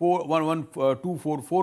244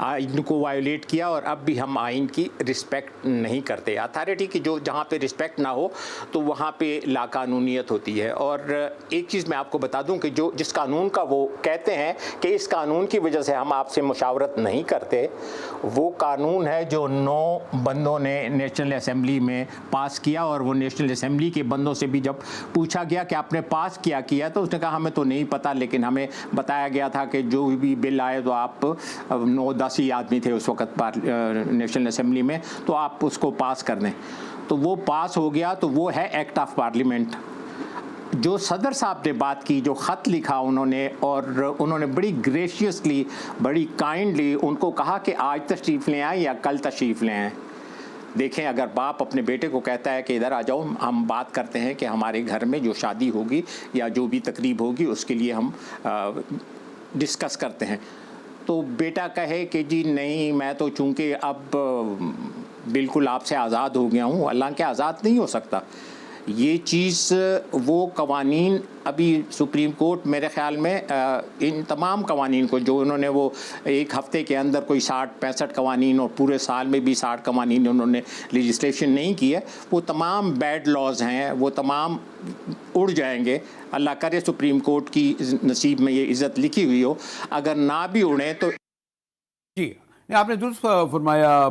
آئین کو وائلیٹ کیا اور اب بھی ہم آئین کی رسپیکٹ نہیں کرتے. اتھارٹی کی جو جہاں پہ رسپیکٹ نہ ہو تو وہاں پہ لا قانونیت ہوتی ہے. اور ایک چیز میں آپ کو بتا دوں کہ جس قانون کا وہ کہتے ہیں کہ اس قانون کی وجہ سے ہم آپ سے مشاورت نہیں کرتے, وہ قانون ہے جو 9 بندوں نے نیشنل اسمبلی میں پاس کیا, اور وہ نیشنل اسمبلی کے بندوں سے بھی جب پوچھا گیا کہ آپ نے پاس کیا تو اس نے کہا ہمیں تو نہیں پتا, لیکن ہمیں بتایا گیا تھا کہ جو بھی بل آئے تو آپ 9-10 ہی آدمی تھے اس وقت نیشنل اسمبلی میں, تو آپ اس کو پاس کر دیں. تو وہ پاس ہو گیا, تو وہ ہے ایکٹ آف پارلیمنٹ. جو صدر صاحب نے بات کی, جو خط لکھا انہوں نے, اور انہوں نے بڑی گریشیسلی, بڑی کائنڈلی ان کو کہا کہ آج تشریف لے آئیں یا کل تشریف لے آئیں. دیکھیں, اگر باپ اپنے بیٹے کو کہتا ہے کہ ادھر آ جاؤ, ہم بات کرتے ہیں کہ ہمارے گھر میں جو شادی ہوگی یا جو بھی تقریب ہوگی اس کے لیے ہم ڈسکس کرتے ہیں, تو بیٹا کہے کہ جی نہیں, میں تو چونکہ اب بالکل آپ سے آزاد ہو گیا ہوں. اللہ کے آزاد نہیں ہو سکتا. یہ چیز, وہ قوانین ابھی سپریم کورٹ میرے خیال میں ان تمام قوانین کو جو انہوں نے وہ ایک ہفتے کے اندر کوئی 60-65 قوانین اور پورے سال میں بھی 60 قوانین انہوں نے لیجسلیشن نہیں کی ہے, وہ تمام بیڈ لاز ہیں, وہ تمام اڑ جائیں گے. اللہ کرے سپریم کورٹ کی نصیب میں یہ عزت لکھی ہوئی ہو, اگر نہ بھی اڑیں تو. جی, آپ نے درست فرمایا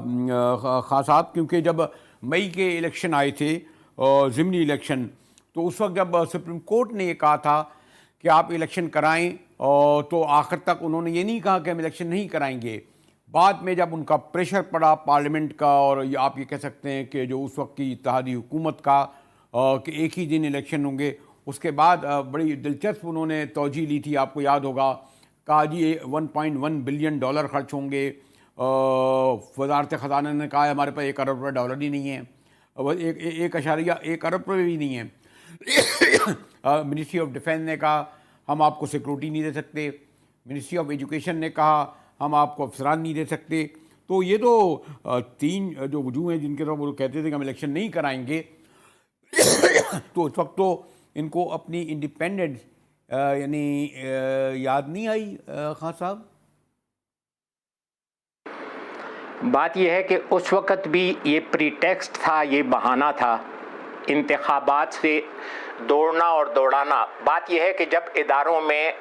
خان صاحب, کیونکہ جب مئی کے الیکشن آئے تھے, ضمنی الیکشن, تو اس وقت جب سپریم کورٹ نے یہ کہا تھا کہ آپ الیکشن کرائیں, تو آخر تک انہوں نے یہ نہیں کہا کہ ہم الیکشن نہیں کرائیں گے. بعد میں جب ان کا پریشر پڑا پارلیمنٹ کا, اور آپ یہ کہہ سکتے ہیں کہ جو اس وقت کی اتحادی حکومت کا, کہ ایک ہی دن الیکشن ہوں گے, اس کے بعد بڑی دلچسپ انہوں نے توجہ لی تھی, آپ کو یاد ہوگا, کہا جی $1.1 بلین خرچ ہوں گے. وزارت خزانہ نے کہا ہمارے پاس $1 ارب ہی نہیں ہے, 1.1 ارب بھی نہیں ہے. منسٹری آف ڈیفینس نے کہا ہم آپ کو سیکورٹی نہیں دے سکتے. منسٹری آف ایجوکیشن نے کہا ہم آپ کو افسران نہیں دے سکتے. تو یہ تو 3 جو وجوہ ہیں جن کے طرف وہ کہتے تھے کہ ہم الیکشن نہیں کرائیں گے. تو اس وقت تو ان کو اپنی انڈیپینڈنس یعنی یاد نہیں آئی خان صاحب. بات یہ ہے کہ اس وقت بھی یہ پری ٹیکسٹ تھا, یہ بہانہ تھا, انتخابات سے دوڑنا اور دوڑانا. بات یہ ہے کہ جب اداروں میں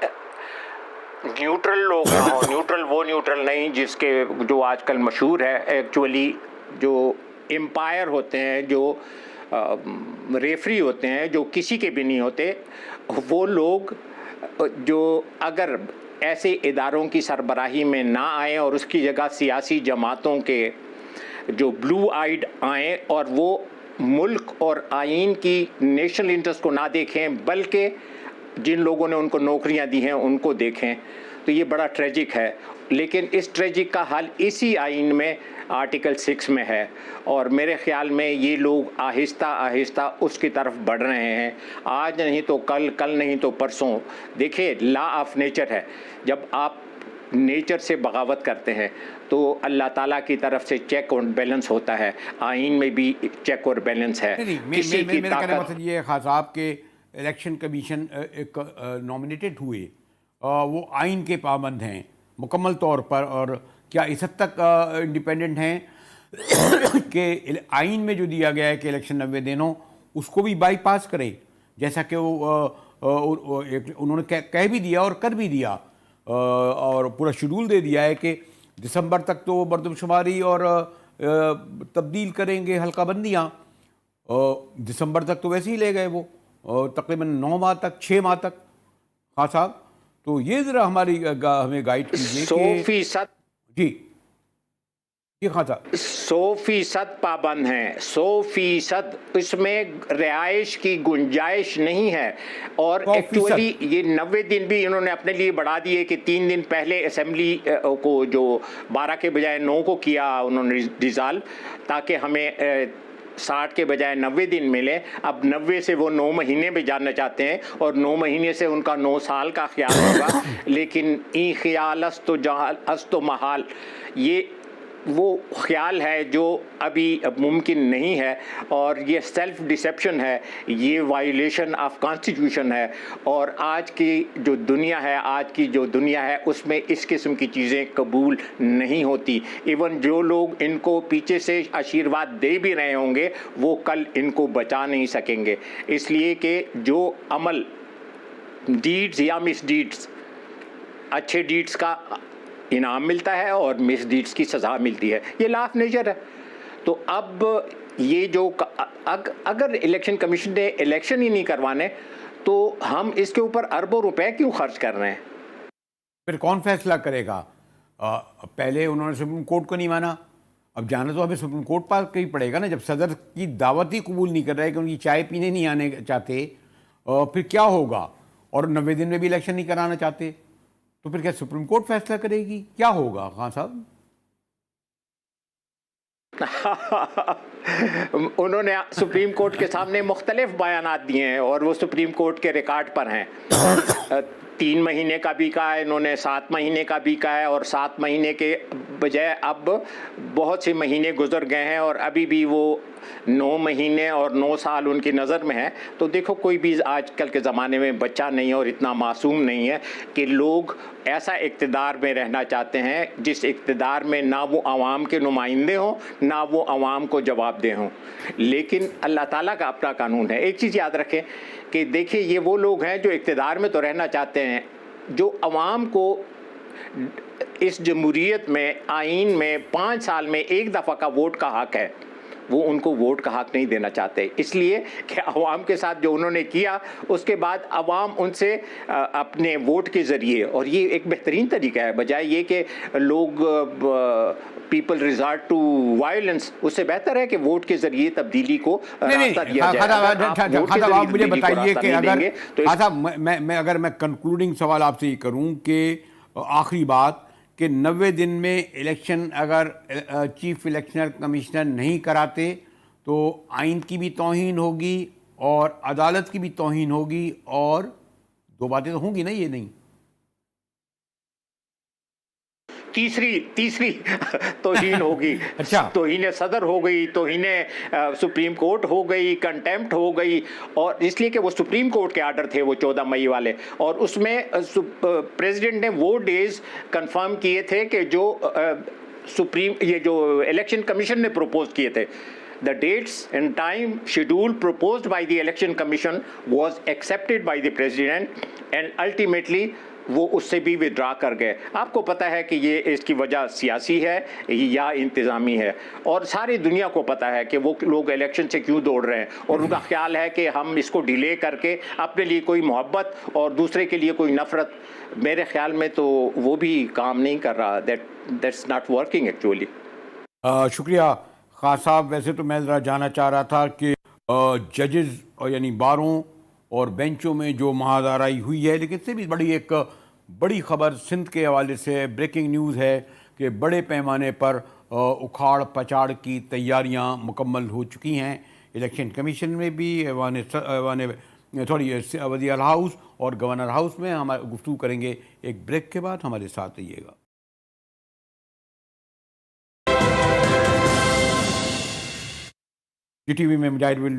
نیوٹرل لوگ نہ ہوں, نیوٹرل وہ نیوٹرل نہیں جس کے جو آج کل مشہور ہے, ایکچولی جو امپائر ہوتے ہیں, جو ریفری ہوتے ہیں, جو کسی کے بھی نہیں ہوتے, وہ لوگ جو اگر ایسے اداروں کی سربراہی میں نہ آئیں اور اس کی جگہ سیاسی جماعتوں کے جو بلو آئیڈ آئیں اور وہ ملک اور آئین کی نیشنل انٹرسٹ کو نہ دیکھیں بلکہ جن لوگوں نے ان کو نوکریاں دی ہیں ان کو دیکھیں, تو یہ بڑا ٹریجک ہے. لیکن اس ٹریجک کا حل اسی آئین میں آرٹیکل 6 میں ہے, اور میرے خیال میں یہ لوگ آہستہ آہستہ اس کی طرف بڑھ رہے ہیں. آج نہیں تو کل, کل نہیں تو پرسوں. دیکھیں, لا آف نیچر ہے, جب آپ نیچر سے بغاوت کرتے ہیں تو اللہ تعالیٰ کی طرف سے چیک اور بیلنس ہوتا ہے. آئین میں بھی چیک اور بیلنس ہے. کسی کی میرا کہنے کا مطلب یہ ہے خان صاحب کہ الیکشن کمیشن ایک نامنیٹڈ ہوئے, وہ آئین کے پابند ہیں مکمل طور پر, اور کیا اس حد تک انڈیپینڈنٹ ہیں کہ آئین میں جو دیا گیا ہے کہ الیکشن 90 دن ہو اس کو بھی بائی پاس کرے, جیسا کہ انہوں نے کہہ بھی دیا اور کر بھی دیا, اور پورا شیڈول دے دیا ہے کہ دسمبر تک تو مردم شماری اور تبدیل کریں گے حلقہ بندیاں. دسمبر تک تو ویسے ہی لے گئے وہ, تقریباً 9 ماہ تک, 6 ماہ تک. خان صاحب, تو یہ ذرا ہمیں گائیڈ کیجیے. 100%. جی خان صاحب, 100% پابند ہیں, 100%. اس میں رہائش کی گنجائش نہیں ہے. اور ایکچولی یہ 90 دن بھی انہوں نے اپنے لیے بڑھا دیے کہ 3 دن پہلے اسمبلی کو جو 12 کے بجائے 9 کو کیا انہوں نے ڈیزالو, تاکہ ہمیں 60 کے بجائے 90 دن ملے. اب 90 سے وہ 9 مہینے بھی جاننا چاہتے ہیں, اور 9 مہینے سے ان کا 9 سال کا خیال ہوگا. لیکن ای خیال است و محال, یہ وہ خیال ہے جو ابھی ممکن نہیں ہے، اور یہ سیلف ڈسیپشن ہے، یہ وائلیشن آف کانسٹیٹیوشن ہے، اور آج کی جو دنیا ہے اس میں اس قسم کی چیزیں قبول نہیں ہوتی۔ ایون جو لوگ ان کو پیچھے سے آشیرواد دے بھی رہے ہوں گے وہ کل ان کو بچا نہیں سکیں گے، اس لیے کہ جو عمل ڈیڈز یا مس ڈیڈز، اچھے ڈیڈز کا انعام ملتا ہے اور مس ڈیڈز کی سزا ملتی ہے، یہ لا آف نیچر ہے۔ تو اب یہ جو اگر الیکشن کمیشن نے الیکشن ہی نہیں کروانے تو ہم اس کے اوپر اربوں روپے کیوں خرچ کر رہے ہیں؟ پھر کون فیصلہ کرے گا؟ پہلے انہوں نے سپریم کورٹ کو نہیں مانا، اب جانا تو ہمیں سپریم کورٹ پاس کا ہی پڑے گا نا، جب صدر کی دعوت ہی قبول نہیں کر رہے کہ ان کی چائے پینے نہیں آنے چاہتے، پھر کیا ہوگا؟ اور 90 دن میں بھی الیکشن نہیں کرانا چاہتے تو پھر کیا سپریم کورٹ فیصلہ کرے گی؟ کیا ہوگا خان صاحب؟ انہوں نے سپریم کورٹ کے سامنے مختلف بیانات دیے ہیں اور وہ سپریم کورٹ کے ریکارڈ پر ہیں۔ 3 مہینے کا بھی کہا ہے انہوں نے، 7 مہینے کا بھی کہا ہے، اور 7 مہینے کے بجائے اب بہت سے مہینے گزر گئے ہیں اور ابھی بھی وہ 9 مہینے اور 9 سال ان کی نظر میں ہے۔ تو دیکھو کوئی بھی آج کل کے زمانے میں بچہ نہیں ہے اور اتنا معصوم نہیں ہے کہ لوگ ایسا اقتدار میں رہنا چاہتے ہیں جس اقتدار میں نہ وہ عوام کے نمائندے ہوں نہ وہ عوام کو جواب دہ ہوں، لیکن اللہ تعالیٰ کا اپنا قانون ہے۔ ایک چیز یاد رکھیں کہ دیکھیں یہ وہ لوگ ہیں جو اقتدار میں تو رہنا چاہتے ہیں، جو عوام کو اس جمہوریت میں آئین میں 5 سال میں 1 دفعہ کا ووٹ کا حق ہے، وہ ان کو ووٹ کا حق نہیں دینا چاہتے، اس لیے کہ عوام کے ساتھ جو انہوں نے کیا اس کے بعد عوام ان سے اپنے ووٹ کے ذریعے، اور یہ ایک بہترین طریقہ ہے بجائے یہ کہ لوگ پیپل ریزارٹ ٹو وائلنس، اس سے بہتر ہے کہ ووٹ کے ذریعے تبدیلی کو راستہ دیا جائے۔ آپ مجھے بتائیے کہ اگر میں کنکلوڈنگ سوال آپ سے یہ کروں کہ آخری بات کہ 90 دن میں الیکشن اگر چیف الیکشنر کمشنر نہیں کراتے تو آئین کی بھی توہین ہوگی اور عدالت کی بھی توہین ہوگی، اور 2 باتیں تو ہوں گی نا، یہ نہیں؟ تیسری توہین ہوگی، توہین صدر ہو گئی، توہین سپریم کورٹ ہو گئی، کنٹیمپٹ ہو گئی، اور اس لیے کہ وہ سپریم کورٹ کے آرڈر تھے وہ 14 مئی والے، اور اس میں پریزیڈنٹ نے وہ ڈیز کنفرم کیے تھے کہ جو یہ جو الیکشن کمیشن نے پروپوز کیے تھے۔ The dates and time schedule proposed by the election commission was accepted by the president and ultimately وہ اس سے بھی withdraw کر گئے۔ آپ کو پتہ ہے کہ یہ اس کی وجہ سیاسی ہے یا انتظامی ہے، اور ساری دنیا کو پتہ ہے کہ وہ لوگ الیکشن سے کیوں دوڑ رہے ہیں، اور ان کا خیال ہے کہ ہم اس کو ڈیلے کر کے اپنے لیے کوئی محبت اور دوسرے کے لیے کوئی نفرت، میرے خیال میں تو وہ بھی کام نہیں کر رہا۔ That's not working actually۔ شکریہ خان صاحب۔ ویسے تو میں ذرا جاننا چاہ رہا تھا کہ ججز یعنی باروں اور بینچوں میں جو مہادارائی ہوئی ہے، لیکن اس سے بھی ایک بڑی خبر سندھ کے حوالے سے بریکنگ نیوز ہے کہ بڑے پیمانے پر اکھاڑ پچاڑ کی تیاریاں مکمل ہو چکی ہیں الیکشن کمیشن میں بھی، وزیر ہاؤس اور گورنر ہاؤس میں۔ ہم گفتگو کریں گے ایک بریک کے بعد، ہمارے ساتھ رہیے گا۔ جی ٹی وی میں مجاہد